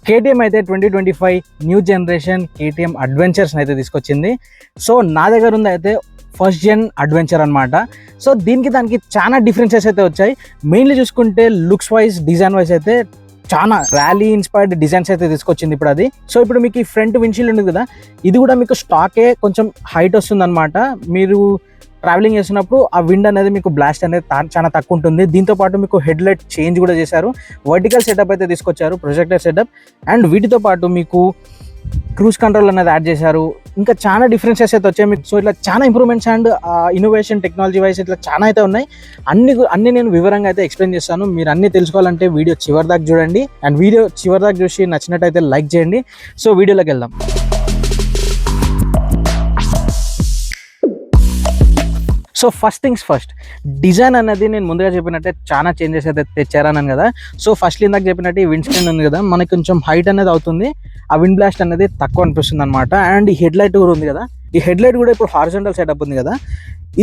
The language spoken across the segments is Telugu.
కేటీఎం అయితే 2025 న్యూ జనరేషన్ కేటీఎం అడ్వెంచర్స్ అయితే తీసుకొచ్చింది. సో నా దగ్గర ఉంది అయితే ఫస్ట్ జెన్ అడ్వెంచర్ అనమాట. సో దానికి చాలా డిఫరెన్సెస్ అయితే వచ్చాయి. మెయిన్లీ చూసుకుంటే లుక్స్ వైజ్, డిజైన్ వైజ్ అయితే చాలా ర్యాలీ ఇన్స్పైర్డ్ డిజైన్స్ అయితే తీసుకొచ్చింది ఇప్పుడు అది. సో ఇప్పుడు మీకు ఈ ఫ్రంట్ విండ్షీల్డ్ ఉంది కదా, ఇది కూడా మీకు స్టాకే కొంచెం హైట్ వస్తుంది అనమాట. మీరు ట్రావెలింగ్ చేసినప్పుడు ఆ విండ్ అనేది మీకు బ్లాస్ట్ అనేది చాలా తక్కువ ఉంటుంది. దీంతో పాటు మీకు హెడ్ లైట్ చేంజ్ కూడా చేశారు, వర్టికల్ సెటప్ అయితే తీసుకొచ్చారు, ప్రొజెక్టర్ సెటప్. అండ్ వీటితో పాటు మీకు క్రూజ్ కంట్రోల్ అనేది యాడ్ చేశారు. ఇంకా చాలా డిఫరెన్సెస్ అయితే వచ్చాయి మీకు. సో ఇట్లా చాలా improvements and innovation technology wise ఇట్లా చాలా అయితే ఉన్నాయి. అన్ని నేను వివరంగా అయితే ఎక్స్ప్లెయిన్ చేస్తాను. మీరు అన్ని తెలుసుకోవాలంటే వీడియో చివరి దాకా చూడండి. అండ్ వీడియో చివరి దాకా చూసి నచ్చినట్టయితే లైక్ చేయండి. సో వీడియోలోకి వెళ్దాం. So first things first, design అనేది నేను ముందుగా చెప్పినట్టే చాలా చేంజెస్ అయితే తెచ్చారన్నాను కదా. సో ఫస్ట్ ఇందాక చెప్పినట్టు ఈ విండ్ స్క్రీన్ ఉంది కదా, మనకి కొంచెం హైట్ అనేది అవుతుంది, ఆ విండ్ బ్లాస్ట్ అనేది తక్కువ అనిపిస్తుంది అనమాట. అండ్ ఈ హెడ్ లైట్ కూడా ఉంది కదా, ఈ హెడ్ లైట్ కూడా ఇప్పుడు హారిజాంటల్ సెటప్ ఉంది కదా,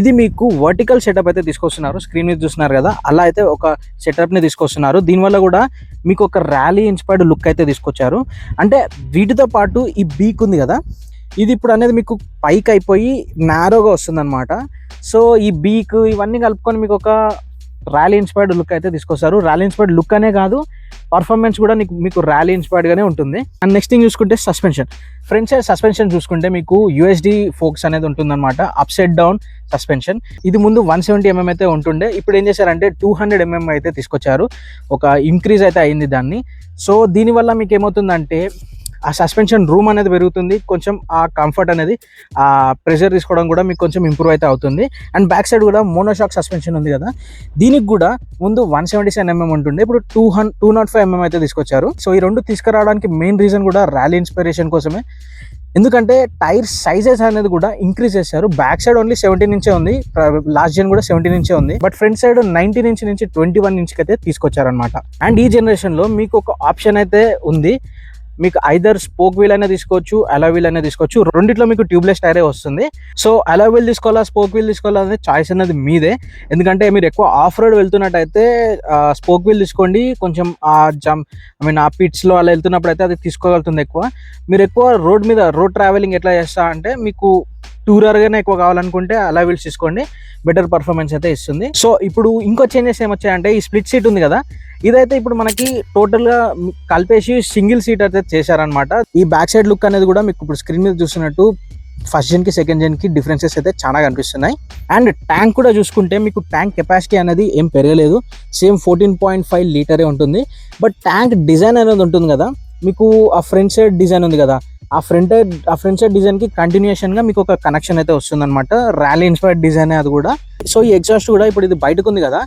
ఇది మీకు వర్టికల్ సెటప్ అయితే తీసుకొస్తున్నారు. స్క్రీన్ మీద చూస్తున్నారు కదా, అలా అయితే ఒక సెటప్ని తీసుకొస్తున్నారు. దీనివల్ల కూడా మీకు ఒక ర్యాలీ ఇన్స్పైర్డ్ లుక్ అయితే తీసుకొచ్చారు. అంటే వీటితో పాటు ఈ బీక్ ఉంది కదా, ఇది ఇప్పుడు అనేది మీకు పైకి అయిపోయి నారోగా వస్తుంది అనమాట. సో ఈ బీక్ ఇవన్నీ కలుపుకొని మీకు ఒక ర్యాలీ ఇన్స్పైర్డ్ లుక్ అయితే తీసుకొస్తారు. ర్యాలీ ఇన్స్పైర్డ్ లుక్ అనే కాదు, పర్ఫార్మెన్స్ కూడా మీకు ర్యాలీ ఇన్స్పైర్డ్గానే ఉంటుంది. అండ్ నెక్స్ట్ థింగ్ చూసుకుంటే సస్పెన్షన్. ఫ్రంట్ సైడ్ సస్పెన్షన్ చూసుకుంటే మీకు యూఎస్డి ఫోక్స్ అనేది ఉంటుందన్నమాట, అప్ సైడ్ డౌన్ సస్పెన్షన్. ఇది ముందు 170 mm అయితే ఉంటుండే, ఇప్పుడు ఏం చేశారంటే 200 mm అయితే తీసుకొచ్చారు. ఒక ఇంక్రీజ్ అయితే అయింది దాన్ని. సో దీనివల్ల మీకు ఏమవుతుందంటే ఆ సస్పెన్షన్ రూమ్ అనేది పెరుగుతుంది, కొంచెం ఆ కంఫర్ట్ అనేది, ఆ ప్రెషర్ తీసుకోవడం కూడా మీకు కొంచెం ఇంప్రూవ్ అయితే అవుతుంది. అండ్ బ్యాక్ సైడ్ కూడా మోనోషాక్ సస్పెన్షన్ ఉంది కదా, దీనికి కూడా ముందు 177 mm ఉంటుండే, ఇప్పుడు 205 mm అయితే తీసుకొచ్చారు. సో ఈ రెండు తీసుకురావడానికి మెయిన్ రీజన్ కూడా ర్యాలీ ఇన్స్పిరేషన్ కోసమే. ఎందుకంటే టైర్ సైజెస్ అనేది కూడా ఇంక్రీజ్ చేశారు. బ్యాక్ సైడ్ ఓన్లీ 17 ఇంచే ఉంది, లాస్ట్ జన్ కూడా 17 ఇంచే ఉంది, బట్ ఫ్రంట్ సైడ్ 19 ఇంచ్ నుంచి 21 ఇంచ్కి అయితే తీసుకొచ్చారనమాట. అండ్ ఈ జనరేషన్లో మీకు ఒక ఆప్షన్ అయితే ఉంది, మీకు ఐదర్ స్పోక్ వీల్ అయినా తీసుకోవచ్చు, అలా వీల్ అయినా తీసుకోవచ్చు. రెండిట్లో మీకు ట్యూబ్లెస్ టైరే వస్తుంది. సో అలా వీల్ తీసుకోవాలా, స్పోక్ వీల్ తీసుకోవాలా అనేది చాయిస్ అనేది మీదే. ఎందుకంటే మీరు ఎక్కువ ఆఫ్ రోడ్ వెళ్తున్నట్టయితే స్పోక్ వీల్ తీసుకోండి, కొంచెం ఆ పిట్స్లో అలా వెళ్తున్నప్పుడు అయితే అది తీసుకోగలుగుతుంది ఎక్కువ. మీరు ఎక్కువ రోడ్ ట్రావెలింగ్ ఎట్లా చేస్తా అంటే మీకు టూరర్గానే ఎక్కువ కావాలనుకుంటే అలా వీల్స్ తీసుకోండి, బెటర్ పర్ఫార్మెన్స్ అయితే ఇస్తుంది. సో ఇప్పుడు ఇంకో చేంజెస్ ఏమొచ్చాయంటే ఈ స్ప్లిట్ సీట్ ఉంది కదా, ఇదైతే ఇప్పుడు మనకి టోటల్గా కలిపేసి సింగిల్ సీట్ అయితే చేశారనమాట. ఈ బ్యాక్ సైడ్ లుక్ అనేది కూడా మీకు ఇప్పుడు స్క్రీన్ మీద చూస్తున్నట్టు ఫస్ట్ జెన్కి సెకండ్ జెన్కి డిఫరెన్సెస్ అయితే చాలా కనిపిస్తున్నాయి. అండ్ ట్యాంక్ కూడా చూసుకుంటే మీకు ట్యాంక్ కెపాసిటీ అనేది ఏం పెరగలేదు, సేమ్ 14.5 లీటరే ఉంటుంది. బట్ ట్యాంక్ డిజైన్ అనేది ఉంటుంది కదా, మీకు ఆ ఫ్రంట్ సైడ్ డిజైన్ ఉంది కదా, ఆ ఫ్రంట్ సైడ్ డిజైన్కి కంటిన్యూషన్గా మీకు ఒక కనెక్షన్ అయితే వస్తుంది అనమాట, ర్యాలీ ఇన్స్పైర్డ్ డిజైన్ అది కూడా. సో ఈ ఎగ్జాస్ట్ కూడా ఇప్పుడు ఇది బయటకు ఉంది కదా,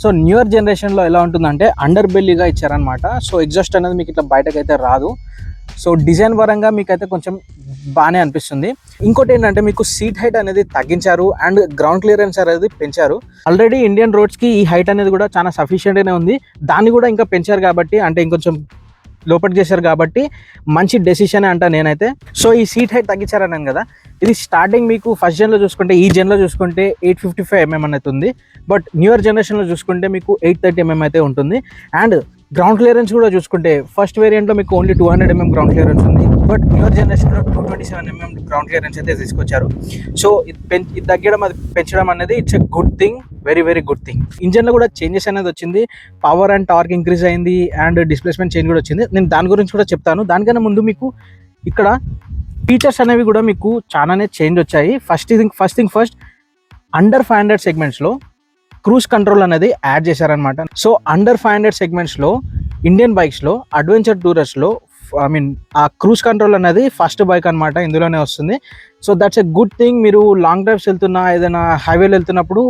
సో న్యూయర్ జనరేషన్లో ఎలా ఉంటుందంటే అండర్ బెల్లీగా ఇచ్చారనమాట. సో ఎగ్జాస్ట్ అనేది మీకు ఇట్లా బయటకు అయితే రాదు. సో డిజైన్ పరంగా మీకైతే కొంచెం బాగానే అనిపిస్తుంది. ఇంకోటి ఏంటంటే మీకు సీట్ హైట్ అనేది తగ్గించారు అండ్ గ్రౌండ్ క్లియరెన్స్ అనేది పెంచారు. ఆల్రెడీ ఇండియన్ రోడ్స్కి ఈ హైట్ అనేది కూడా చాలా సఫిషియెంట్గానే ఉంది, దాన్ని కూడా ఇంకా పెంచారు కాబట్టి, అంటే ఇంకొంచెం లోపలికి చేశారు కాబట్టి మంచి డెసిషన్ అంట నేనైతే. సో ఈ సీట్ హైట్ తగ్గించారన్నాను కదా, ఇది స్టార్టింగ్ మీకు ఫస్ట్ జెన్లో చూసుకుంటే, ఈ జెన్లో చూసుకుంటే 855 mm అనేది ఉంది, బట్ న్యూయర్ జనరేషన్లో చూసుకుంటే మీకు 830 mm అయితే ఉంటుంది. అండ్ గ్రౌండ్ క్లియరెన్స్ కూడా చూసుకుంటే ఫస్ట్ వేరియంట్లో మీకు ఓన్లీ 200 mm గ్రౌండ్ క్లియరెన్స్ ఉంది, బట్ న్యూయర్ జనరేషన్లో 227 mm గ్రౌండ్ క్లియరెన్స్ అయితే తీసుకొచ్చారు. సో ఇది తగ్గడం, అది పెంచడం అనేది it's a good thing, very very good thing. ఇంజన్లో కూడా చేంజెస్ అనేది వచ్చింది, పవర్ అండ్ టార్క్ ఇంక్రీజ్ అయింది, అండ్ డిస్ప్లేస్మెంట్ చేంజ్ కూడా వచ్చింది. నేను దాని గురించి కూడా చెప్తాను. దానికన్నా ముందు మీకు ఇక్కడ ఫీచర్స్ అనేవి కూడా మీకు చాలానే చేంజ్ వచ్చాయి. ఫస్ట్ థింగ్ ఫస్ట్, అండర్ 500 సెగ్మెంట్స్లో క్రూజ్ కంట్రోల్ అనేది యాడ్ చేశారనమాట. సో అండర్ 500 సెగ్మెంట్స్లో ఇండియన్ బైక్స్లో అడ్వెంచర్ టూరర్స్లో ఆ క్రూజ్ కంట్రోల్ అనేది ఫస్ట్ బైక్ అనమాట, ఇందులోనే వస్తుంది. So that's a good thing. మీరు లాంగ్ డ్రైవ్స్ వెళ్తున్నా, ఏదైనా హైవేలో వెళ్తున్నప్పుడు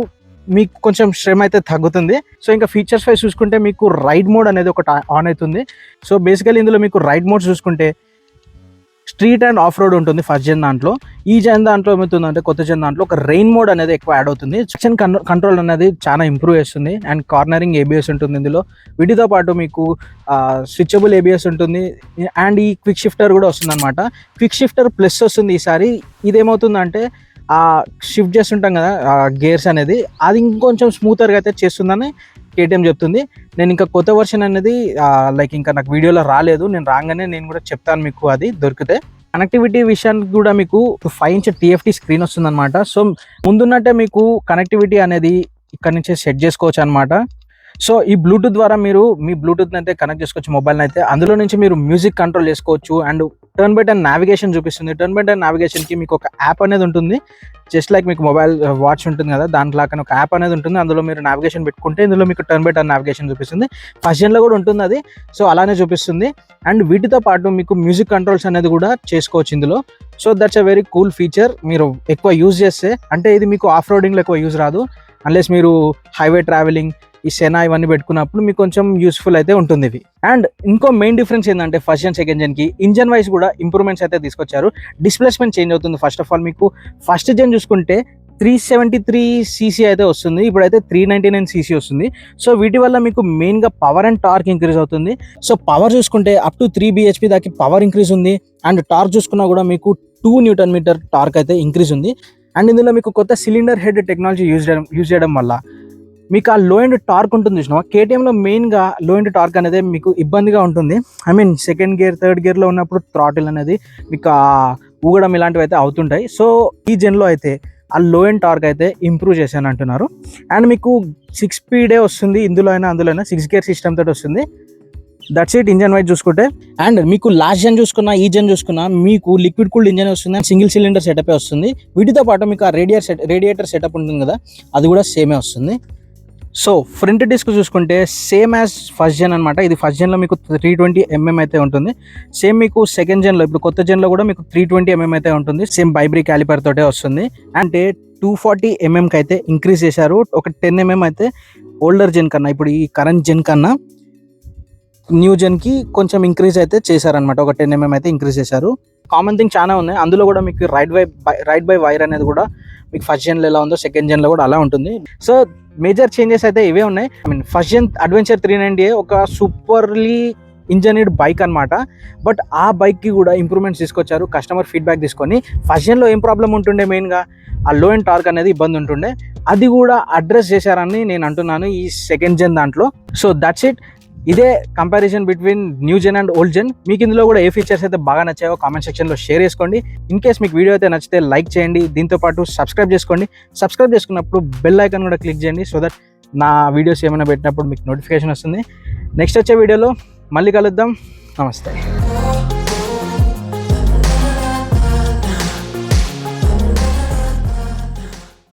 మీకు కొంచెం శ్రమ అయితే తగ్గుతుంది. సో ఇంకా ఫీచర్స్ వైజ్ చూసుకుంటే మీకు రైడ్ మోడ్ అనేది ఒకటి ఆన్ అవుతుంది. సో బేసికలీ ఇందులో మీకు రైడ్ మోడ్ చూసుకుంటే స్ట్రీట్ అండ్ ఆఫ్ రోడ్ ఉంటుంది ఫస్ట్ జెన్ దాంట్లో. ఈ జెన్ దాంట్లో ఏమవుతుందంటే కొత్త జెన్ దాంట్లో ఒక రెయిన్ మోడ్ అనేది ఎక్కువ యాడ్ అవుతుంది. సెక్షన్ కంట్రోల్ అనేది చాలా ఇంప్రూవ్ చేస్తుంది. అండ్ కార్నరింగ్ ఏబిఎస్ ఉంటుంది ఇందులో. వీటితో పాటు మీకు స్విచబుల్ ఏబిఎస్ ఉంటుంది. అండ్ ఈ క్విక్ షిఫ్టర్ కూడా వస్తుంది అనమాట. క్విక్ షిఫ్టర్ ప్లస్ వస్తుంది ఈసారి. ఇదేమవుతుందంటే షిఫ్ట్ చేస్తుంటాం కదా గేర్స్ అనేది, అది ఇంకొంచెం స్మూతర్గా అయితే చేస్తుందని KTM చెప్తుంది. నేను ఇంకా కొత్త వర్షన్ అనేది లైక్ ఇంకా నాకు వీడియోలో రాలేదు, నేను రాగానే నేను కూడా చెప్తాను మీకు అది దొరికితే. కనెక్టివిటీ విషయానికి కూడా మీకు 5 ఇంచ్ TFT స్క్రీన్ వస్తుంది అనమాట. సో ముందున్నట్టే మీకు కనెక్టివిటీ అనేది ఇక్కడ నుంచి సెట్ చేసుకోవచ్చు అనమాట. సో ఈ బ్లూటూత్ ద్వారా మీరు మీ బ్లూటూత్ అయితే కనెక్ట్ చేసుకోవచ్చు మొబైల్ అయితే. అందులో నుంచి మీరు మ్యూజిక్ కంట్రోల్ చేసుకోవచ్చు. And turn by turn navigation చూపిస్తుంది. టర్న్ బై టర్న్ నావిగేషన్కి మీకు ఒక యాప్ అనేది ఉంటుంది, జస్ట్ లైక్ మీకు మొబైల్ వాచ్ ఉంటుంది కదా, దాంట్లో ఒక యాప్ అనేది ఉంటుంది. అందులో మీరు నావిగేషన్ పెట్టుకుంటే ఇందులో మీకు టర్న్ బై టర్న్ నావిగేషన్ చూపిస్తుంది. ఫస్ట్ జెన్లో కూడా ఉంటుంది అది, సో అలానే చూపిస్తుంది. అండ్ వీటితో పాటు మీకు మ్యూజిక్ కంట్రోల్స్ అనేది కూడా చేసుకోవచ్చు ఇందులో. So that's a very cool feature. మీరు ఎక్కువ యూజ్ చేస్తే, అంటే ఇది మీకు ఆఫ్ రోడింగ్లో ఎక్కువ యూజ్ రాదు, అన్లెస్ మీరు హైవే ట్రావెలింగ్ ఈ సెనా ఇవన్నీ పెట్టుకున్నప్పుడు మీకు కొంచెం యూస్ఫుల్ అయితే ఉంటుంది ఇవి. అండ్ ఇంకో మెయిన్ డిఫరెన్స్ ఏంటంటే ఫస్ట్ జెన్ సెకండ్ జెన్కి ఇంజన్ వైజ్ కూడా ఇంప్రూవ్మెంట్స్ అయితే తీసుకొచ్చారు. డిస్ప్లేస్మెంట్ చేంజ్ అవుతుంది. ఫస్ట్ ఆఫ్ ఆల్ మీకు ఫస్ట్ జెన్ చూసుకుంటే 373cc అయితే వస్తుంది, ఇప్పుడైతే 399cc వస్తుంది. సో వీటి వల్ల మీకు మెయిన్గా పవర్ అండ్ టార్క్ ఇంక్రీజ్ అవుతుంది. సో పవర్ చూసుకుంటే అప్ టు 3 bhp దాకా పవర్ ఇంక్రీజ్ ఉంది. అండ్ టార్క్ చూసుకున్నా కూడా మీకు 2 Nm టార్క్ అయితే ఇంక్రీజ్ ఉంది. అండ్ ఇందులో మీకు కొత్త సిలిండర్ హెడ్ టెక్నాలజీ యూజ్ చేయడం వల్ల మీకు ఆ లో ఎండ్ టార్క్ ఉంటుంది చూసినా. KTMలో మెయిన్గా లో ఎండ్ టార్క్ అనేది మీకు ఇబ్బందిగా ఉంటుంది. I mean second gear third గేర్లో ఉన్నప్పుడు థ్రాటిల్ అనేది మీకు ఊగడం ఇలాంటివి అయితే అవుతుంటాయి. సో ఈ జెన్లో అయితే ఆ లో ఎండ్ టార్క్ అయితే ఇంప్రూవ్ చేశాను అంటున్నారు. అండ్ మీకు 6 స్పీడే వస్తుంది ఇందులో అయినా అందులో అయినా, 6 గేర్ సిస్టమ్ తోటి వస్తుంది. దట్స్ ఇట్ ఇంజన్ వైజ్ చూసుకుంటే. అండ్ మీకు లాస్ట్ జెన్ చూసుకున్నా ఈ జెన్ చూసుకున్నా మీకు లిక్విడ్ కూల్డ్ ఇంజన్ వస్తుంది, సింగిల్ సిలిండర్ సెటప్ వస్తుంది. వీటితో పాటు మీకు ఆ రేడియేటర్ సెటప్ ఉంటుంది కదా, అది కూడా సేమే వస్తుంది. సో ఫ్రంట్ డిస్క్ చూసుకుంటే సేమ్ యాజ్ ఫస్ట్ జెన్ అనమాట. ఇది ఫస్ట్ జెన్లో మీకు 320mm అయితే ఉంటుంది. సేమ్ మీకు సెకండ్ జెన్లో, ఇప్పుడు కొత్త జెన్లో కూడా మీకు 320mm అయితే ఉంటుంది. సేమ్ బైబ్రీ క్యాలిపర్ తోటే వస్తుంది. అంటే 240mmకి అయితే ఇంక్రీజ్ చేశారు. ఒక 10mm అయితే ఓల్డర్ జెన్ కన్నా, ఇప్పుడు ఈ కరెంట్ జెన్ కన్నా న్యూ జెన్కి కొంచెం ఇంక్రీజ్ అయితే చేశారనమాట. ఒక 10mm అయితే ఇంక్రీజ్ చేశారు. కామన్ థింగ్ చాలా ఉన్నాయి అందులో కూడా. మీకు రైడ్ బై వైర్ అనేది కూడా మీకు ఫస్ట్ జెన్లో ఎలా ఉందో సెకండ్ జెన్లో కూడా అలా ఉంటుంది. సో మేజర్ చేంజెస్ అయితే ఇవే ఉన్నాయి. I mean first gen adventure 390 ఒక సూపర్లీ ఇంజనీర్డ్ బైక్ అనమాట. బట్ ఆ బైక్కి కూడా ఇంప్రూవ్మెంట్స్ తీసుకొచ్చారు కస్టమర్ ఫీడ్బ్యాక్ తీసుకొని. ఫస్ట్ జెన్లో ఏం ప్రాబ్లం ఉంటుండే, మెయిన్గా ఆ లో ఎండ్ టార్క్ అనేది ఇబ్బంది ఉంటుండే, అది కూడా అడ్రస్ చేశారని నేను అంటున్నాను ఈ సెకండ్ జెన్ దాంట్లో. So that's it. ఇదే comparison between new gen and old gen. మీకు ఇందులో కూడా ఏ ఫీచర్స్ అయితే బాగా నచ్చాయో కామెంట్ సెక్షన్లో షేర్ చేసుకోండి. ఇన్ కేస్ మీకు వీడియో అయితే నచ్చితే లైక్ చేయండి. దీంతోపాటు సబ్స్క్రైబ్ చేసుకోండి. సబ్స్క్రైబ్ చేసుకున్నప్పుడు బెల్ ఐకాన్ కూడా క్లిక్ చేయండి, సో దట్ నా వీడియోస్ ఏమైనా పెట్టినప్పుడు మీకు నోటిఫికేషన్ వస్తుంది. నెక్స్ట్ వచ్చే వీడియోలో మళ్ళీ కలుద్దాం. నమస్తే.